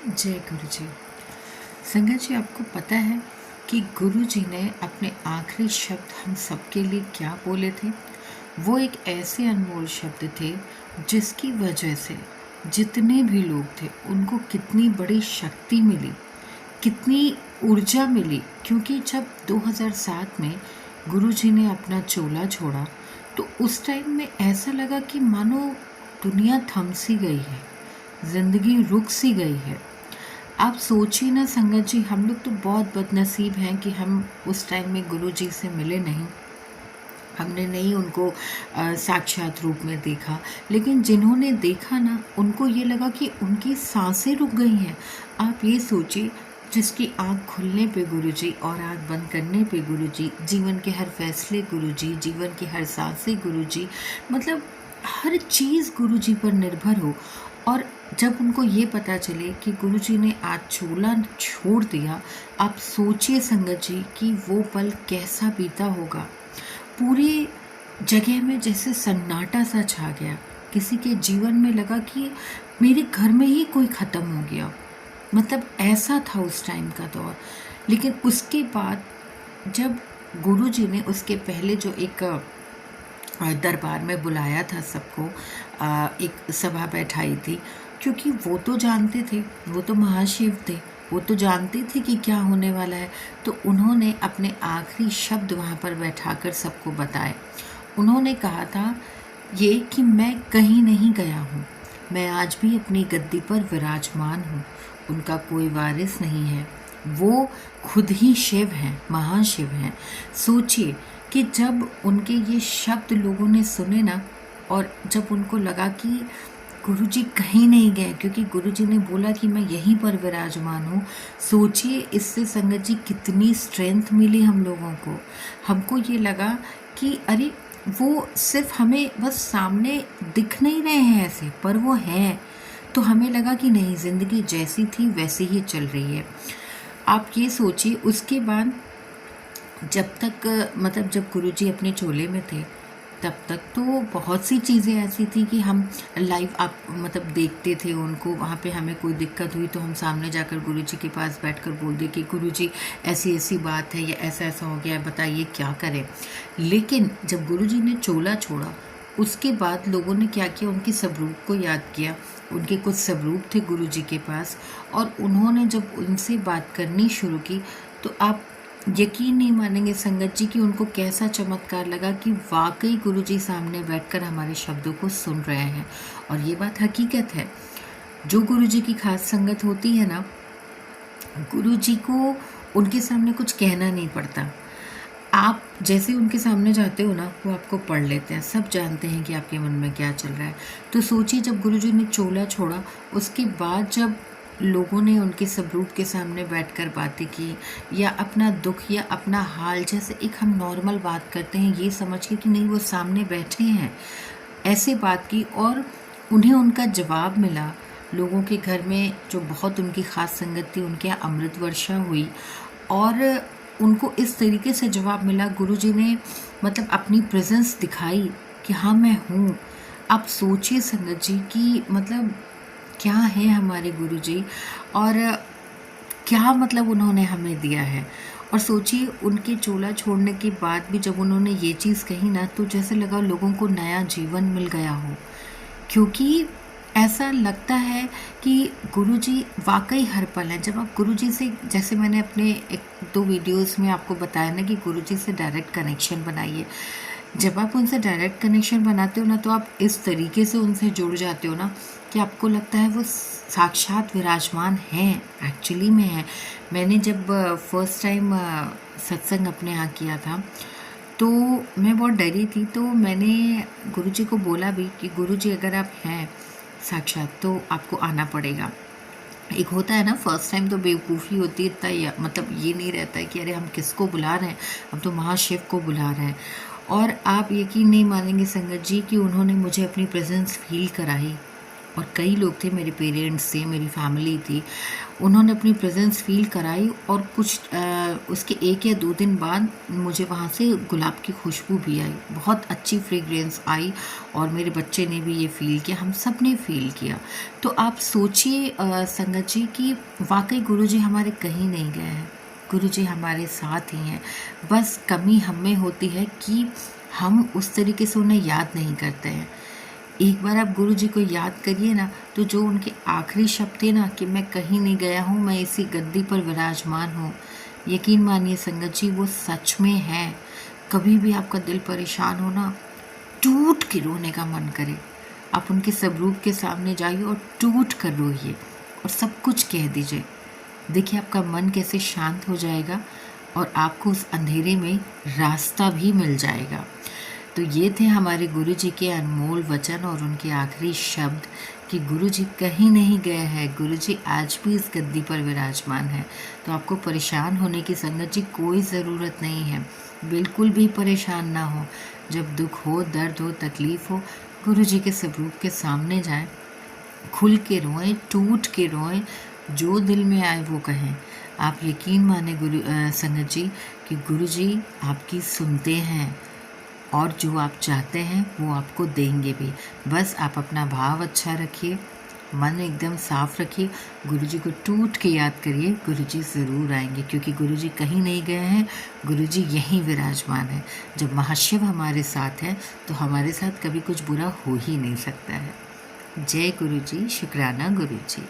जय गुरु जी। संगत जी, आपको पता है कि गुरु जी ने अपने आखिरी शब्द हम सबके लिए क्या बोले थे? वो एक ऐसे अनमोल शब्द थे जिसकी वजह से जितने भी लोग थे उनको कितनी बड़ी शक्ति मिली, कितनी ऊर्जा मिली। क्योंकि जब 2007 में गुरु जी ने अपना चोला छोड़ा तो उस टाइम में ऐसा लगा कि मानो दुनिया थम सी गई है, ज़िंदगी रुक सी गई है। आप सोचिए ना संगत जी, हम लोग तो बहुत बदनसीब हैं कि हम उस टाइम में गुरु जी से मिले नहीं, हमने नहीं उनको साक्षात रूप में देखा। लेकिन जिन्होंने देखा ना, उनको ये लगा कि उनकी सांसें रुक गई हैं। आप ये सोचिए, जिसकी आँख खुलने पे गुरुजी और आँख बंद करने पे गुरुजी, जीवन के हर फैसले गुरुजी, जीवन की हर सांसें गुरुजी, मतलब हर चीज़ गुरुजी पर निर्भर हो। और जब उनको ये पता चले कि गुरुजी ने आज चोला छोड़ दिया, आप सोचिए संगत जी कि वो पल कैसा बीता होगा। पूरी जगह में जैसे सन्नाटा सा छा गया। किसी के जीवन में लगा कि मेरे घर में ही कोई ख़त्म हो गया। मतलब ऐसा था उस टाइम का दौर। लेकिन उसके बाद जब गुरुजी ने उसके पहले जो एक दरबार में बुलाया था सबको, एक सभा बैठाई थी, क्योंकि वो तो जानते थे, वो तो महाशिव थे, वो तो जानते थे कि क्या होने वाला है। तो उन्होंने अपने आखिरी शब्द वहाँ पर बैठाकर सबको बताए। उन्होंने कहा था ये कि मैं कहीं नहीं गया हूँ, मैं आज भी अपनी गद्दी पर विराजमान हूँ, उनका कोई वारिस नहीं है, वो खुद ही शिव हैं, महाशिव हैं। सोचिए कि जब उनके ये शब्द लोगों ने सुने ना, और जब उनको लगा कि गुरुजी कहीं नहीं गए, क्योंकि गुरुजी ने बोला कि मैं यहीं पर विराजमान हूँ। सोचिए इससे संगत जी कितनी स्ट्रेंथ मिली हम लोगों को। हमको ये लगा कि अरे वो सिर्फ हमें बस सामने दिख नहीं रहे हैं ऐसे, पर वो हैं। तो हमें लगा कि नहीं, ज़िंदगी जैसी थी वैसी ही चल रही है। आप ये सोचिए, उसके बाद जब तक मतलब जब गुरुजी अपने चोले में थे तब तक तो बहुत सी चीज़ें ऐसी थी कि हम लाइव आप मतलब देखते थे उनको। वहाँ पे हमें कोई दिक्कत हुई तो हम सामने जाकर गुरुजी के पास बैठकर बोल दे कि गुरुजी ऐसी ऐसी बात है या ऐसा ऐसा हो गया है, बताइए क्या करें। लेकिन जब गुरुजी ने चोला छोड़ा उसके बाद लोगों ने क्या किया, उनके स्वरूप को याद किया। उनके कुछ स्वरूप थे गुरुजी के पास, और उन्होंने जब उनसे बात करनी शुरू की तो आप यकीन नहीं मानेंगे संगत जी कि उनको कैसा चमत्कार लगा कि वाकई गुरुजी सामने बैठकर हमारे शब्दों को सुन रहे हैं। और ये बात हकीकत है। जो गुरुजी की खास संगत होती है ना, गुरुजी को उनके सामने कुछ कहना नहीं पड़ता। आप जैसे उनके सामने जाते हो ना, वो आपको पढ़ लेते हैं, सब जानते हैं कि आपके मन में क्या चल रहा है। तो सोचिए जब गुरुजी ने चोला छोड़ा, उसके बाद जब लोगों ने उनके स्वरूप के सामने बैठकर बातें की, या अपना दुख या अपना हाल जैसे एक हम नॉर्मल बात करते हैं ये समझ के कि नहीं वो सामने बैठे हैं, ऐसे बात की, और उन्हें उनका जवाब मिला। लोगों के घर में जो बहुत उनकी ख़ास संगत थी उनके यहाँ अमृत वर्षा हुई, और उनको इस तरीके से जवाब मिला। गुरुजी ने मतलब अपनी प्रेजेंस दिखाई कि हाँ मैं हूँ। आप सोचिए संगत जी कि मतलब क्या है हमारे गुरुजी, और क्या मतलब उन्होंने हमें दिया है। और सोचिए उनके चोला छोड़ने के बाद भी जब उन्होंने ये चीज़ कही ना, तो जैसे लगा लोगों को नया जीवन मिल गया हो। क्योंकि ऐसा लगता है कि गुरुजी वाकई हर पल है। जब आप गुरुजी से, जैसे मैंने अपने एक दो वीडियोस में आपको बताया ना कि गुरुजी से डायरेक्ट कनेक्शन बनाइए। जब आप उनसे डायरेक्ट कनेक्शन बनाते हो ना, तो आप इस तरीके से उनसे जुड़ जाते हो ना कि आपको लगता है वो साक्षात विराजमान हैं, एक्चुअली में हैं। मैंने जब फर्स्ट टाइम सत्संग अपने यहाँ किया था तो मैं बहुत डरी थी। तो मैंने गुरुजी को बोला भी कि गुरुजी अगर आप हैं साक्षात तो आपको आना पड़ेगा। एक होता है ना, फर्स्ट टाइम तो बेवकूफ़ी होती है, इतना मतलब ये नहीं रहता है कि अरे हम किसको बुला रहे हैं, हम तो महाशिव को बुला रहे हैं। और आप यकीन नहीं मानेंगे संगत जी कि उन्होंने मुझे अपनी प्रेजेंस फील कराई। और कई लोग थे, मेरे पेरेंट्स थे, मेरी फैमिली थी, उन्होंने अपनी प्रेजेंस फील कराई। और कुछ उसके 1 या 2 दिन बाद मुझे वहाँ से गुलाब की खुशबू भी आई, बहुत अच्छी फ्रेग्रेंस आई और मेरे बच्चे ने भी ये फ़ील किया, हम सब ने फ़ील किया। तो आप सोचिए संगत जी कि वाक़ई गुरुजी हमारे कहीं नहीं गए हैं, गुरुजी हमारे साथ ही हैं। बस कमी हम में होती है कि हम उस तरीके से उन्हें याद नहीं करते हैं। एक बार आप गुरुजी को याद करिए ना, तो जो उनके आखिरी शब्द थे ना कि मैं कहीं नहीं गया हूँ, मैं इसी गद्दी पर विराजमान हूँ, यकीन मानिए संगत जी वो सच में है। कभी भी आपका दिल परेशान हो ना, टूट के रोने का मन करे, आप उनके स्वरूप के सामने जाइए और टूट कर रोइए और सब कुछ कह दीजिए। देखिए आपका मन कैसे शांत हो जाएगा और आपको उस अंधेरे में रास्ता भी मिल जाएगा। तो ये थे हमारे गुरुजी के अनमोल वचन और उनके आखिरी शब्द कि गुरुजी कहीं नहीं गए हैं, गुरुजी आज भी इस गद्दी पर विराजमान है। तो आपको परेशान होने की संगत जी कोई ज़रूरत नहीं है, बिल्कुल भी परेशान ना हो। जब दुख हो, दर्द हो, तकलीफ़ हो, गुरुजी के स्वरूप के सामने जाएं, खुल के रोएं, टूट के रोएं, जो दिल में आए वो कहें। आप यकीन माने संगत जी कि गुरुजी आपकी सुनते हैं और जो आप चाहते हैं वो आपको देंगे भी। बस आप अपना भाव अच्छा रखिए, मन एकदम साफ रखिए, गुरुजी को टूट के याद करिए, गुरुजी ज़रूर आएंगे क्योंकि गुरुजी कहीं नहीं गए हैं, गुरुजी यहीं विराजमान है। जब महाशिव हमारे साथ है तो हमारे साथ कभी कुछ बुरा हो ही नहीं सकता है। जय गुरुजी, शुक्राना गुरुजी।